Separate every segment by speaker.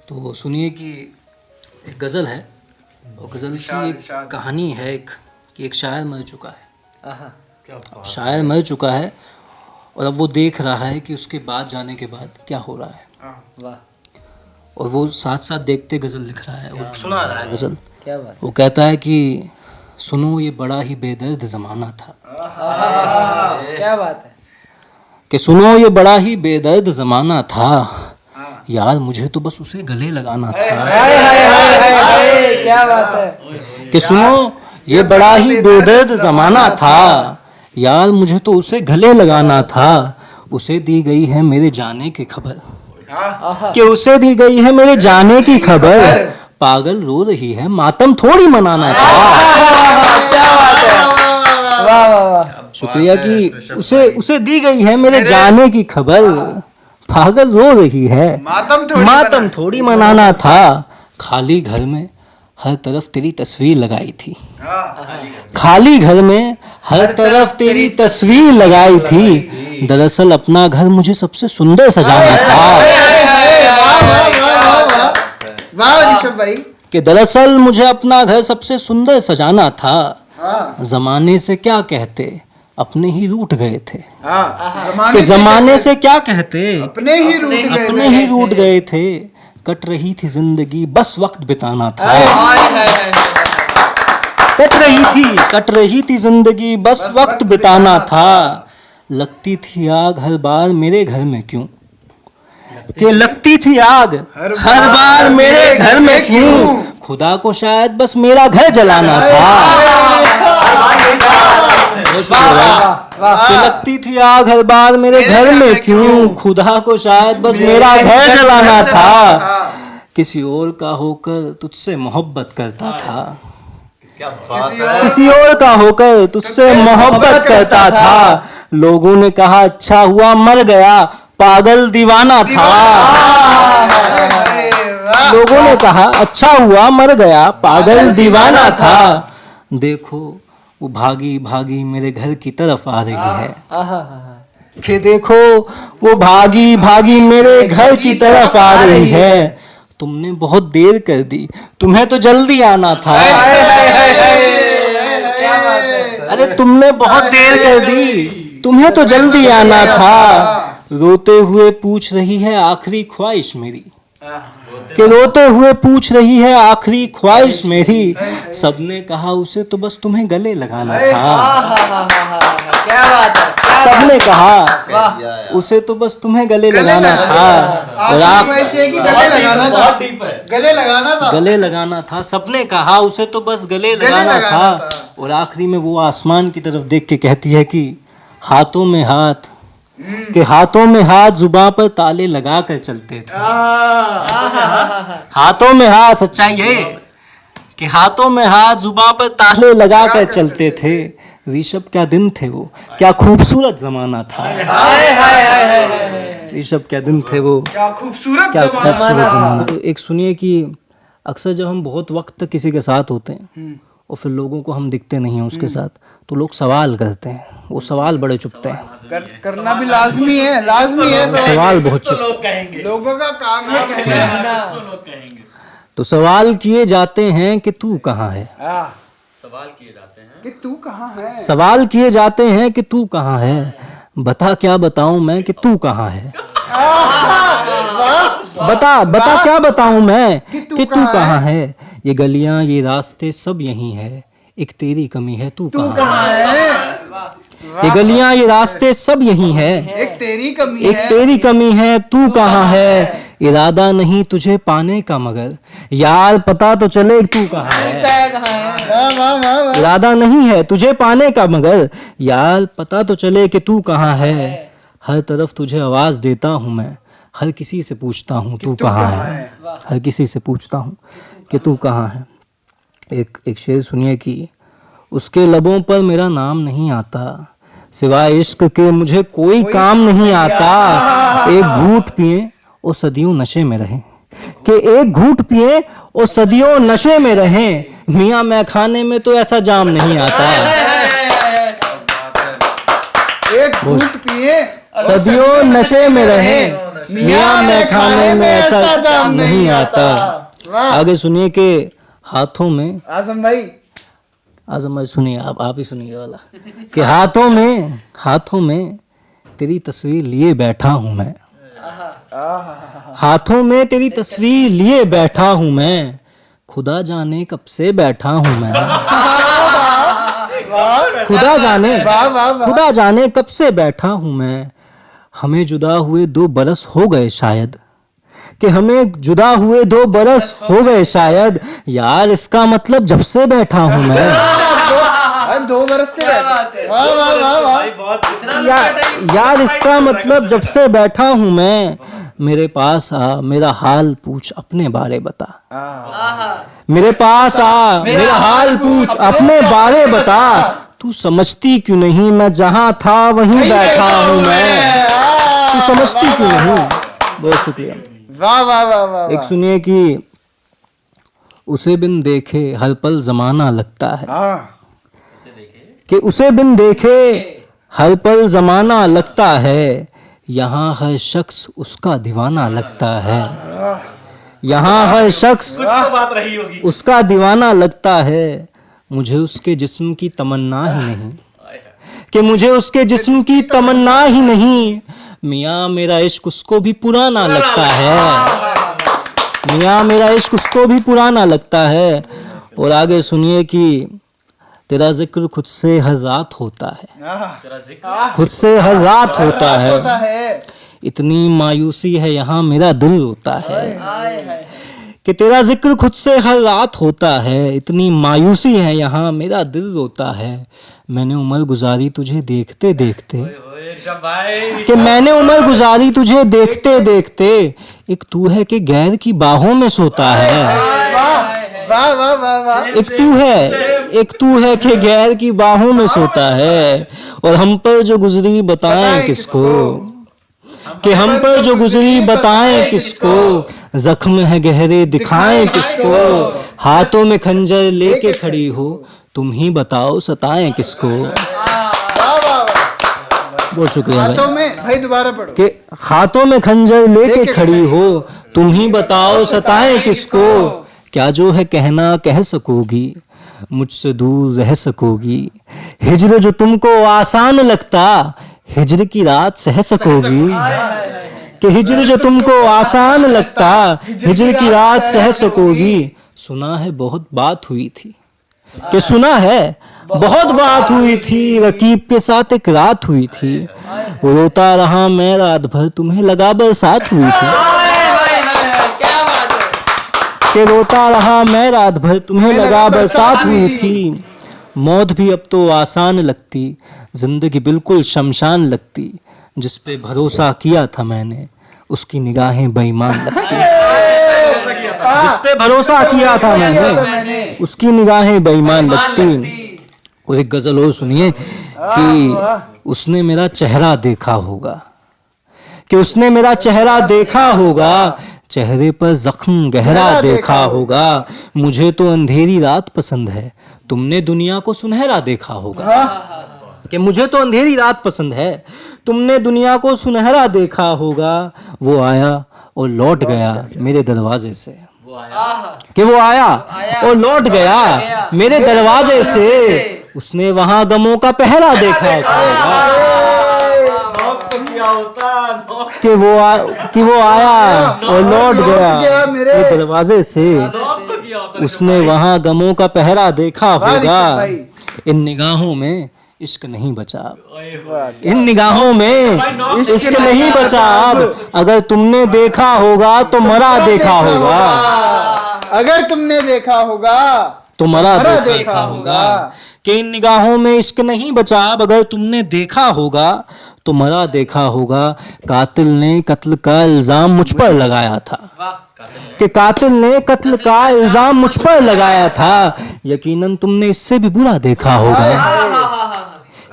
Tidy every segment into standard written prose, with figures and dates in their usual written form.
Speaker 1: तो सुनिए कि एक गज़ल है और गज़ल की एक कहानी है कि एक शायर मर चुका है। शायर मर चुका है और अब वो देख रहा है कि उसके बाद जाने के बाद क्या हो रहा है। वाह। और वो साथ साथ देखते गज़ल लिख रहा है और सुना रहा है गज़ल। क्या बात। वो कहता है कि सुनो ये बड़ा ही बेदर्द ज़माना था।
Speaker 2: क्या बात है।
Speaker 1: कि सुनो ये बड़ा ही बेदर्द ज़माना था, यार मुझे तो बस उसे गले लगाना था।
Speaker 2: क्या बात है।
Speaker 1: कि सुनो ये बड़ा ही बेदर्द ज़माना था, यार मुझे तो उसे गले लगाना था। उसे दी गई है मेरे जाने की खबर, कि उसे दी गई है मेरे जाने की खबर। पागल रो रही है मातम थोड़ी मनाना था।
Speaker 2: क्या बात है। वाह वाह वाह।
Speaker 1: शुक्रिया कि उसे दी गई है मेरे जाने की खबर। पागल रो रही है मातम थोड़ी मनाना था। खाली घर में हर तरफ तेरी तस्वीर लगाई थी। खाली घर में हर तरफ तेरी तस्वीर लगाई थी। दरअसल अपना घर मुझे सबसे सुंदर सजाना था।
Speaker 3: वाह ऋषभ भाई। कि
Speaker 1: दरअसल मुझे अपना घर सबसे सुंदर सजाना था। जमाने से क्या कहते अपने ही रूठ गए थे। कि जमाने से क्या कहते
Speaker 3: अपने ही
Speaker 1: रूठ गए थे। कट रही थी जिंदगी बस वक्त बिताना था। कट रही थी जिंदगी बस वक्त बिताना था। लगती थी आग हर बार मेरे घर में क्यों, कि लगती थी आग हर बार मेरे घर में क्यों। खुदा को शायद बस मेरा घर जलाना था। कि लगती थी आग हर बार मेरे घर में क्यों। खुदा को शायद बस मेरा घर जलाना था। किसी और का होकर तुझसे मोहब्बत करता था। किसी और का होकर तुझसे मोहब्बत करता था। लोगों ने कहा अच्छा हुआ मर गया, पागल दीवाना था। लोगों ने कहा अच्छा हुआ मर गया, पागल दीवाना था। देखो वो भागी भागी मेरे घर की तरफ आ रही है। कि देखो वो भागी भागी मेरे घर की तरफ आ रही है। तुमने बहुत देर कर दी, तुम्हें तो जल्दी आना था। अरे तुमने बहुत देर कर दी, तुम्हें तो जल्दी आना था। रोते हुए पूछ रही है आखिरी ख्वाहिश मेरी, कि रोते हुए पूछ रही है आखिरी ख्वाहिश मेरी। सबने कहा उसे तो बस तुम्हें गले लगाना था।
Speaker 2: क्या बात है।
Speaker 1: सबने कहा उसे तो बस तुम्हें गले लगाना था। और आप गले लगाना था। सबने कहा उसे तो बस गले लगाना था। और आखिरी में वो आसमान की तरफ देख के कहती है कि हाथों में हाथ, के हाथों में हाथ जुबां पर ताले लगा कर चलते थे। हाथों में हाथ, सच्चाई है कि हाथों में हाथ जुबां पर ताले लगा कर चलते थे। ऋषभ क्या दिन थे वो, क्या खूबसूरत जमाना था। ऋषभ क्या दिन थे वो, क्या खूबसूरत जमाना। तो एक सुनिए कि अक्सर जब हम बहुत वक्त तक किसी के साथ होते हैं और फिर लोगों को हम दिखते नहीं हैं उसके साथ, तो लोग सवाल करते हैं। वो सवाल बड़े चुभते हैं।
Speaker 3: करना भी लाजमी है।
Speaker 1: सवाल बहुत चुभते,
Speaker 3: लोगों का काम है कहना।
Speaker 1: तो सवाल किए जाते हैं कि तू कहाँ है।
Speaker 3: सवाल किए जाते हैं कि तू कहाँ है।
Speaker 1: सवाल किए जाते हैं कि तू कहाँ है। बता क्या बताऊं मैं कि तू कहाँ है। बता क्या बताऊं मैं कि तू कहाँ है। ये गलियां ये रास्ते सब यही है, एक तेरी कमी है तू कहाँ है। ये गलियां ये रास्ते सब यही है,
Speaker 3: एक तेरी
Speaker 1: कमी है तू कहाँ है। इरादा नहीं तुझे पाने का मगर यार पता तो चले तू कहाँ है। इरादा नहीं है तुझे पाने का मगर यार पता तो चले कि तू कहाँ है। हर तरफ तुझे आवाज देता हूँ मैं, हर किसी से पूछता हूँ तू कहाँ है। हर किसी से पूछता हूँ कि तू कहाँ है। एक शेर सुनिए कि उसके लबों पर मेरा नाम नहीं आता, सिवाय इश्क के मुझे कोई काम नहीं आता। एक घूंट पिए और सदियों नशे में रहें, कि एक घूंट पिए और सदियों नशे में रहें। मियाँ मैं खाने में तो ऐसा जाम नहीं आता।
Speaker 3: एक घूंट पिए
Speaker 1: सदियों नशे में रहें, मियाँ मैं खाने में ऐसा जाम नहीं आता। आगे सुनिए कि हाथों में,
Speaker 3: आजम भाई
Speaker 1: आजम भाई सुनिए, आप ही सुनिए वाला कि हाथों में तेरी तस्वीर लिए बैठा हूं मैं, हाथों में तेरी तस्वीर लिए बैठा हूं मैं, खुदा जाने कब से बैठा हूं मैं, खुदा जाने कब से बैठा हूं मैं। हमें जुदा हुए 2 बरस हो गए शायद, कि हमें जुदा हुए 2 बरस हो गए शायद, यार इसका मतलब जब से बैठा हूं मैं।
Speaker 3: 2 बरस से वाह वाह वाह वाह।
Speaker 1: यार इसका मतलब जब से बैठा हूं मैं, मेरे पास आ मेरा हाल पूछ अपने बारे बता, मेरे पास आ मेरा हाल पूछ अपने बारे बता, तू समझती क्यों नहीं मैं जहां था वहीं बैठा हूं मैं, तू समझती क्यों नहीं। बहुत शुक्रिया।
Speaker 3: वाह वाह वाह वाह।
Speaker 1: एक सुनिए कि उसे बिन देखे हर पल जमाना लगता है, कि उसे बिन देखे हर पल जमाना लगता है, यहाँ हर शख्स उसका दीवाना लगता है, यहाँ हर शख्स उसका दीवाना लगता है। मुझे उसके जिस्म की तमन्ना ही नहीं, कि मुझे उसके जिस्म की तमन्ना ही नहीं, मियाँ मेरा इश्क उसको भी पुराना लगता है, मियाँ मेरा इश्क उसको भी पुराना लगता है। और आगे सुनिए कि तेरा जिक्र खुद से हर रात होता है, खुद से हर रात होता है, इतनी मायूसी है यहाँ मेरा दिल रोता है, कि तेरा जिक्र खुद से हर रात होता है, इतनी मायूसी है यहाँ मेरा दिल रोता है। मैंने उम्र गुजारी तुझे देखते देखते, कि मैंने उम्र गुजारी तुझे देखते देखते, एक तू है कि गैर की बाहों में सोता है,
Speaker 3: वाह वाह वाह वाह।
Speaker 1: एक तू है कि गैर की बाहों में सोता है, और हम पर जो गुजरी बताएं किसको, कि हम पर जो गुजरी बताएं किसको, जख्म है गहरे दिखाएं किसको, हाथों में खंजर लेके खड़ी हो तुम ही बताओ सताएं किसको। बहुत शुक्रिया
Speaker 3: हाथों में भाई दोबारा पढ़ो।
Speaker 1: कि हाथों में खंजर लेके खड़ी हो तुम ही बताओ सताएं किसको, क्या जो है कहना कह सकोगी मुझसे दूर रह सकोगी, हिजर जो तुमको आसान लगता हिजर की रात सह सकोगी, कि हिजर जो तुमको आसान लगता हिजर की रात सह सकोगी। सुना है बहुत बात हुई थी, कि सुना है बहुत बात हुई थी, रकीब के साथ एक रात हुई थी, रोता रहा मैं रात भर तुम्हें लगा बरसात हुई थी, कि रोता रहा मैं रात भर तुम्हें लगा बरसात हुई थी। मौत भी अब तो आसान लगती, जिंदगी बिल्कुल शमशान लगती, जिस पे भरोसा किया था मैंने उसकी निगाहें बेईमान लगती, जिस पे भरोसा किया था मैंने उसकी निगाहें बेईमान लगती। और एक गजल और सुनिए कि उसने मेरा चेहरा देखा होगा, कि उसने मेरा चेहरा देखा होगा, चेहरे पर जख्म गहरा देखा होगा, मुझे तो अंधेरी रात पसंद है तुमने दुनिया को सुनहरा देखा होगा, कि मुझे तो अंधेरी रात पसंद है तुमने दुनिया को सुनहरा देखा होगा। वो आया और लौट गया मेरे दरवाजे से, कि वो आया और लौट गया मेरे दरवाजे से, उसने वहां गमों का पहरा देखा होगा, कि वो आया और लौट गया मेरे दरवाजे से, उसने वहां गमों का पहरा देखा होगा। इन निगाहों में इश्क नहीं बचा अब, इन निगाहों में इश्क नहीं बचा अब, अगर तुमने देखा होगा तो मरा देखा होगा,
Speaker 3: अगर तुमने देखा होगा
Speaker 1: तो मरा देखा होगा, कि इन निगाहों में इश्क नहीं बचा अब, अगर तुमने देखा होगा तो मरा देखा होगा। कातिल ने कत्ल का इल्जाम मुझ पर लगाया था, कि कातिल ने कत्ल का इल्जाम मुझ पर लगाया था, यकीनन तुमने इससे भी बुरा देखा होगा,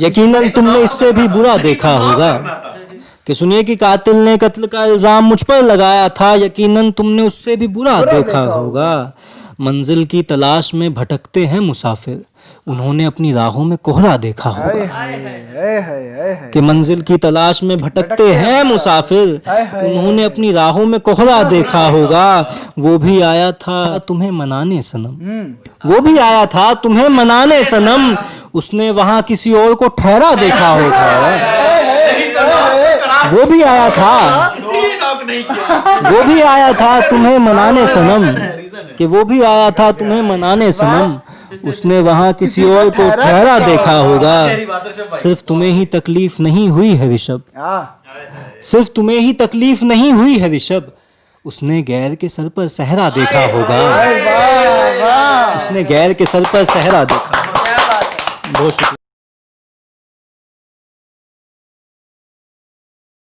Speaker 1: यकीनन तुमने इससे भी बुरा देखा होगा। कि सुनिए कि कातिल ने कत्ल का इल्जाम मुझ पर लगाया था, यकीनन तुमने उससे भी बुरा देखा होगा। मंजिल की तलाश में भटकते हैं मुसाफिर, उन्होंने अपनी राहों में कोहरा देखा होगा। कि मंजिल की तलाश में भटकते हैं मुसाफिर, उन्होंने अपनी राहों में कोहरा देखा होगा। वो भी आया था तुम्हें मनाने सनम, वो भी आया था तुम्हें मनाने सनम, उसने वहां किसी और को ठहरा देखा होगा। वो भी आया था, वो भी आया था तुम्हें मनाने सनम, कि वो भी आया था तुम्हें मनाने सनम, उसने वहां किसी और को ठहरा देखा होगा। सिर्फ तुम्हें ही तकलीफ नहीं हुई है ऋषभ, सिर्फ तुम्हें ही तकलीफ नहीं हुई है ऋषभ, उसने गैर के सर पर सहरा देखा होगा। उसने गैर के सर पर सहरा देखा। बहुत शुक्रिया।